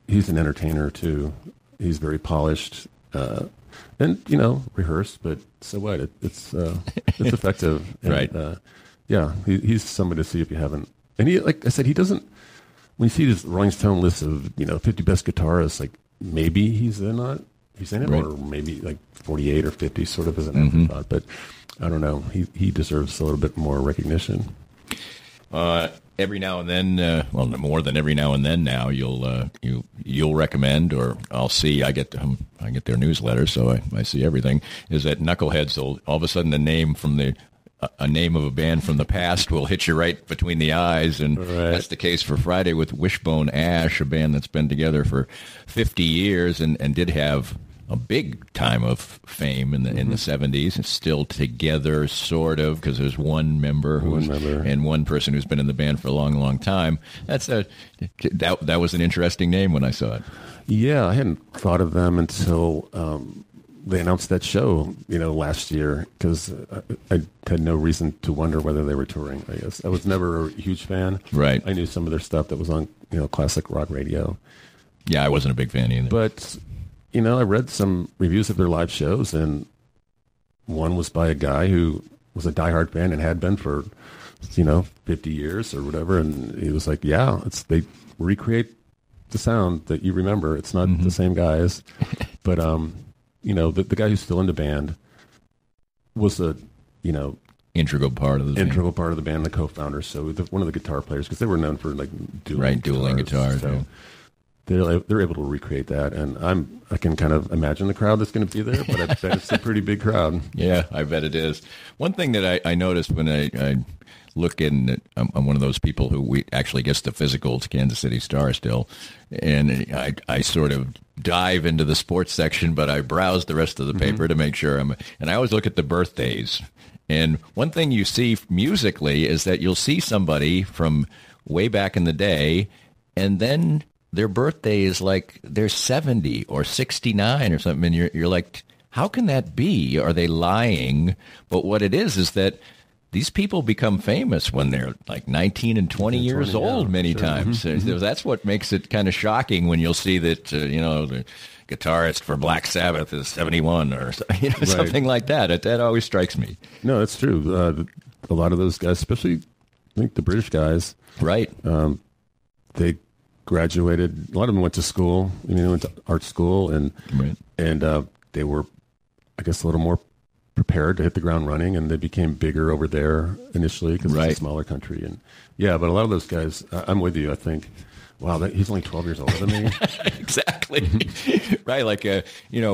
he's an entertainer too. He's very polished, and rehearsed. But so what? It's effective, and, right? Yeah, he's somebody to see if you haven't. And he, like I said, he doesn't. When you see this Rolling Stone list of 50 best guitarists, like maybe he's in it, Right. or maybe like 48 or 50, sort of as an afterthought. But I don't know. He deserves a little bit more recognition. Every now and then, well, more than every now and then. Now you'll recommend, or I'll see. I get their newsletter, so I see everything. Is that Knuckleheads? All of a sudden, a name of a band from the past will hit you right between the eyes, and that's the case for Friday with Wishbone Ash, a band that's been together for 50 years and did have a big time of fame in the 70s, and still together, sort of, because there's one member and one person who's been in the band for a long, long time. That was an interesting name when I saw it. Yeah, I hadn't thought of them until they announced that show, last year, because I had no reason to wonder whether they were touring, I guess. I was never a huge fan. Right. I knew some of their stuff that was on, classic rock radio. Yeah, I wasn't a big fan either. But, I read some reviews of their live shows, and one was by a guy who was a diehard fan and had been for, 50 years or whatever, and he was like, yeah, they recreate the sound that you remember. It's not the same guys, but, the guy who's still in the band was integral part of the band, the co-founder. So one of the guitar players, because they were known for like dueling guitars. So they're able to recreate that, and I can kind of imagine the crowd that's going to be there. But I bet it's a pretty big crowd. Yeah, I bet it is. One thing that I noticed when I look in, I'm one of those people who actually gets the physical to Kansas City Star still, and I sort of dive into the sports section, but I browse the rest of the paper to make sure and I always look at the birthdays. And one thing you see musically is that you'll see somebody from way back in the day, and then their birthday is like they're 70 or 69 or something, and you're like, how can that be? Are they lying? But what it is that these people become famous when they're like 19 and 20 years old many times. So that's what makes it kind of shocking when you'll see that, the guitarist for Black Sabbath is 71 or something like that. That always strikes me. No, that's true. A lot of those guys, especially I think the British guys, right? They graduated. A lot of them went to school, went to art school, and they were, I guess, a little more prepared to hit the ground running, and they became bigger over there initially because it's a smaller country. And but a lot of those guys, I'm with you. I think, wow, he's only 12 years older than me. Exactly. Right. Like,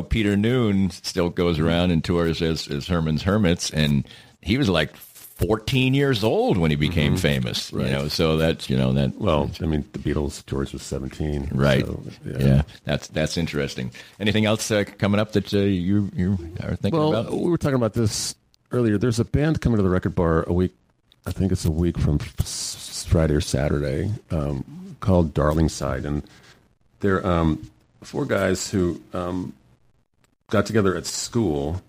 Peter Noon still goes around and tours as Herman's Hermits, and he was like 14 years old when he became famous, right. So that's, that. Well, I mean, the Beatles, George was 17. Right. So, yeah. That's interesting. Anything else coming up that you are thinking about? Well, we were talking about this earlier. There's a band coming to the Record Bar a week from Friday or Saturday, called Darling Side. And they're 4 guys who got together at school,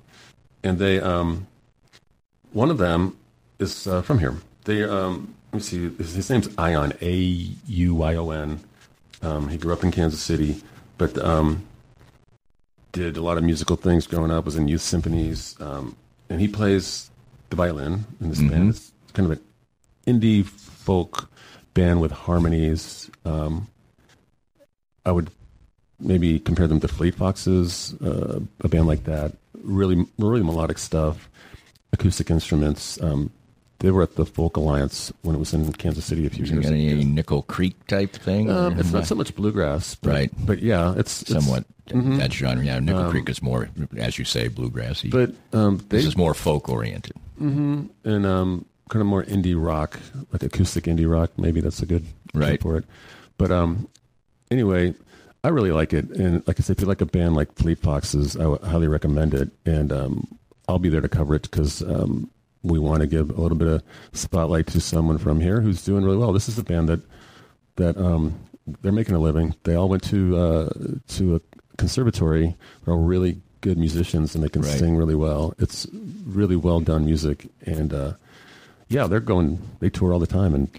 and they one of them is from here. They let me see. His name's Ion, Auyon. He grew up in Kansas City, but did a lot of musical things growing up. Was in youth symphonies, and he plays the violin in this band. It's kind of an indie folk band with harmonies. I would maybe compare them to Fleet Foxes, a band like that. Really melodic stuff, acoustic instruments. They were at the Folk Alliance when it was in Kansas City a few years ago. Any Nickel Creek type thing? It's not so much bluegrass, right? But yeah, it's somewhat that genre. Yeah, Nickel Creek is more, as you say, bluegrassy. But this is more folk oriented, and kind of more indie rock, like acoustic indie rock. Maybe that's a good term for it. But anyway, I really like it, and like I said, if you like a band like Fleet Foxes, I would highly recommend it. And I'll be there to cover it because we want to give a little bit of spotlight to someone from here who's doing really well. This is a band that they're making a living. They all went to a conservatory. They're all really good musicians, and they can sing really well. It's really well done music, and they tour all the time and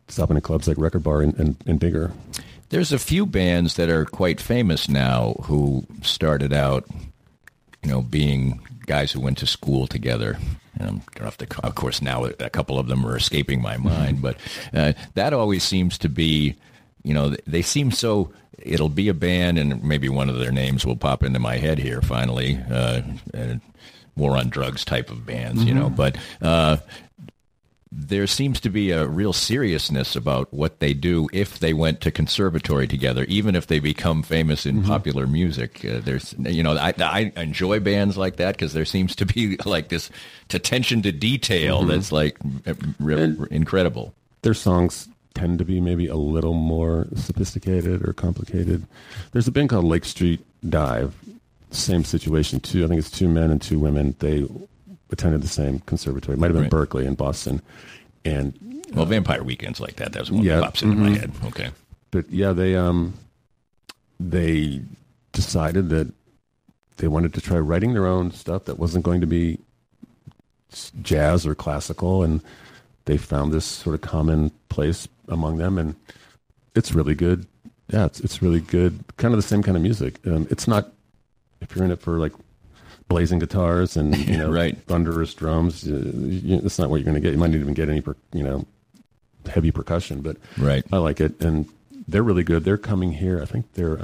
stopping in clubs like Record Bar and bigger. There's a few bands that are quite famous now who started out, being guys who went to school together. And I'm gonna have to, of course, now a couple of them are escaping my mind, but that always seems to be, they seem so. It'll be a band, and maybe one of their names will pop into my head here finally. War on drugs type of bands, but there seems to be a real seriousness about what they do if they went to conservatory together, even if they become famous in popular music. I enjoy bands like that because there seems to be like this attention to detail that's like incredible. Their songs tend to be maybe a little more sophisticated or complicated. There's a band called Lake Street Dive. Same situation too. I think it's 2 men and 2 women. They attended the same conservatory. It might have been Berkeley in Boston. And Vampire Weekend's like that. That's one that pops into my head. Okay. But yeah, they decided that they wanted to try writing their own stuff that wasn't going to be jazz or classical, and they found this sort of common place among them, and it's really good. Yeah, it's really good. Kind of the same kind of music. It's not, if you're in it for like blazing guitars and thunderous drums, that's not what you're going to get. You might not even get any heavy percussion, but I like it, and they're really good. They're coming here. I think they're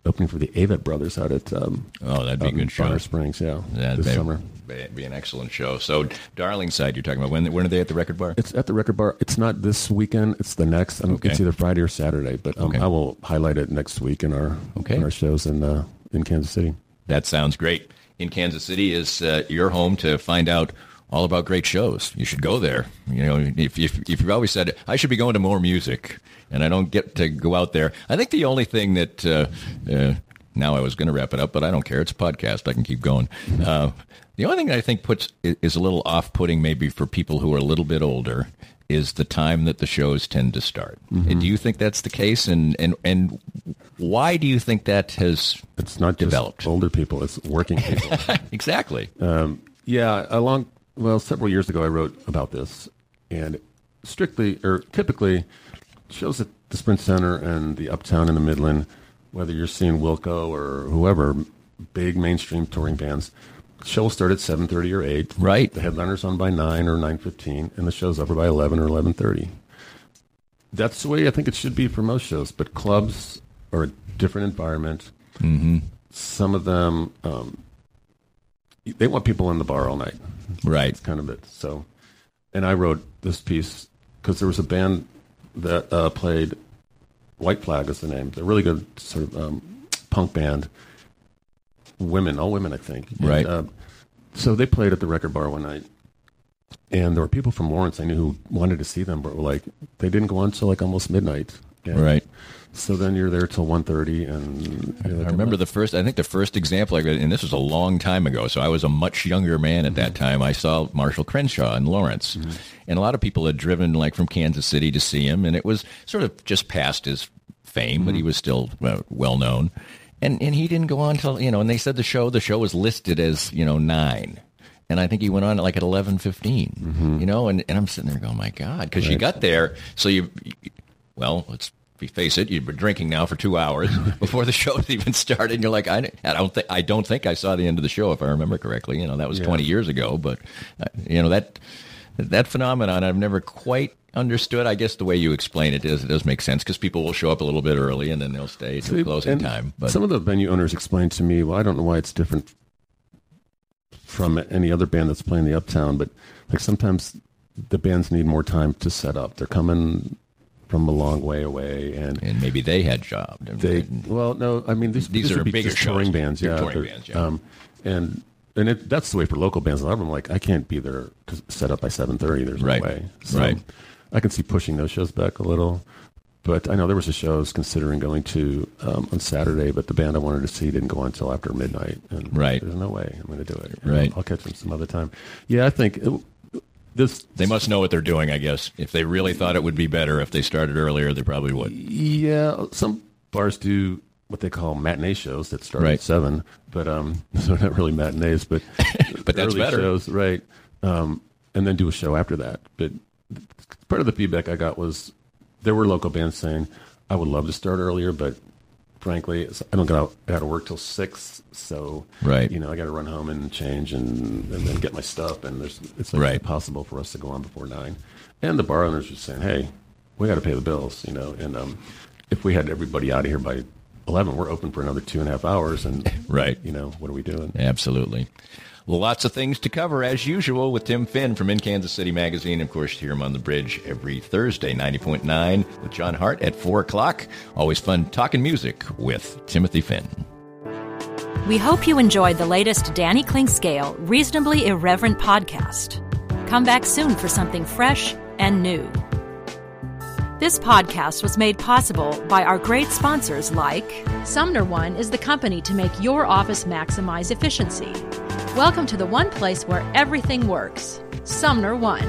opening for the Avett Brothers out at that'd be a good show. Bonner Springs, this summer. It'd be an excellent show. So Darlingside, you're talking about, when are they at the Record Bar? It's at the Record Bar. It's not this weekend. It's the next. It's either Friday or Saturday, but I will highlight it next week in our shows in Kansas City. That sounds great. In Kansas City is your home to find out all about great shows. You should go there. If you've always said, I should be going to more music, and I don't get to go out there. I think the only thing that, now I was going to wrap it up, but I don't care. It's a podcast. I can keep going. The only thing that I think is a little off-putting maybe for people who are a little bit older is the time that the shows tend to start. And do you think that's the case? And why do you think that has It's not developed? Just older people. It's working people. Exactly. Several years ago I wrote about this, and typically shows at the Sprint Center and the Uptown in the Midland, whether you're seeing Wilco or whoever, big mainstream touring bands, shows start at 7:30 or 8. Right. The headliner's on by 9 or 9:15, and the show's over by 11 or 11:30. That's the way I think it should be for most shows, but clubs are a different environment. Some of them, they want people in the bar all night. Right. That's kind of it. So, and I wrote this piece because there was a band that played, White Flag is the name. They're a really good sort of punk band. All women, I think. Right. And, so they played at the Record Bar one night, and there were people from Lawrence I knew who wanted to see them, but were like, they didn't go on until like almost midnight. And right. So then you're there till 1:30, and I remember the first example I read, and this was a long time ago, so I was a much younger man at that time. I saw Marshall Crenshaw in Lawrence, and a lot of people had driven like from Kansas City to see him, and it was sort of just past his fame, but he was still well known. And he didn't go on till, and they said the show was listed as, 9. And I think he went on like at 11:15, and I'm sitting there going, my God, because you got there. So let's face it, you've been drinking now for 2 hours before the show's even started. And you're like, I don't think I saw the end of the show, if I remember correctly. That was 20 years ago. But, that phenomenon I've never quite understood. I guess the way you explain it does make sense, because people will show up a little bit early and then they'll stay to closing time. But some of the venue owners explained to me, well, I don't know why it's different from any other band that's playing the Uptown, but like sometimes the bands need more time to set up. They're coming from a long way away, and maybe they had jobs. These are bigger just touring bands, touring bands, yeah. And that's the way for local bands. A lot of them like, I can't be there to set up by 7:30. There's no way. So I can see pushing those shows back a little. But I know there was a show I was considering going to on Saturday, but the band I wanted to see didn't go on until after midnight. And there's no way I'm going to do it. Right. I'll catch them some other time. Yeah, I think they must know what they're doing, I guess. If they really thought it would be better if they started earlier, they probably would. Yeah, some bars do what they call matinee shows that start at 7, but so not really matinees, but but that's better. Shows, right? And then do a show after that. But part of the feedback I got was there were local bands saying, I would love to start earlier, but frankly, I don't get out of work till 6, so right. I got to run home and change and then get my stuff, and it's right. impossible for us to go on before 9. And the bar owners are saying, "Hey, we got to pay the bills," and if we had everybody out of here by 11, we're open for another 2.5 hours, and right. What are we doing? Absolutely. Well, lots of things to cover, as usual, with Tim Finn from In Kansas City Magazine. Of course, hear him on The Bridge every Thursday, 90.9, with John Hart at 4 o'clock. Always fun talking music with Timothy Finn. We hope you enjoyed the latest Danny Klingscale Reasonably Irreverent podcast. Come back soon for something fresh and new. This podcast was made possible by our great sponsors like Sumner One is the company to make your office maximize efficiency. Welcome to the one place where everything works. Sumner One.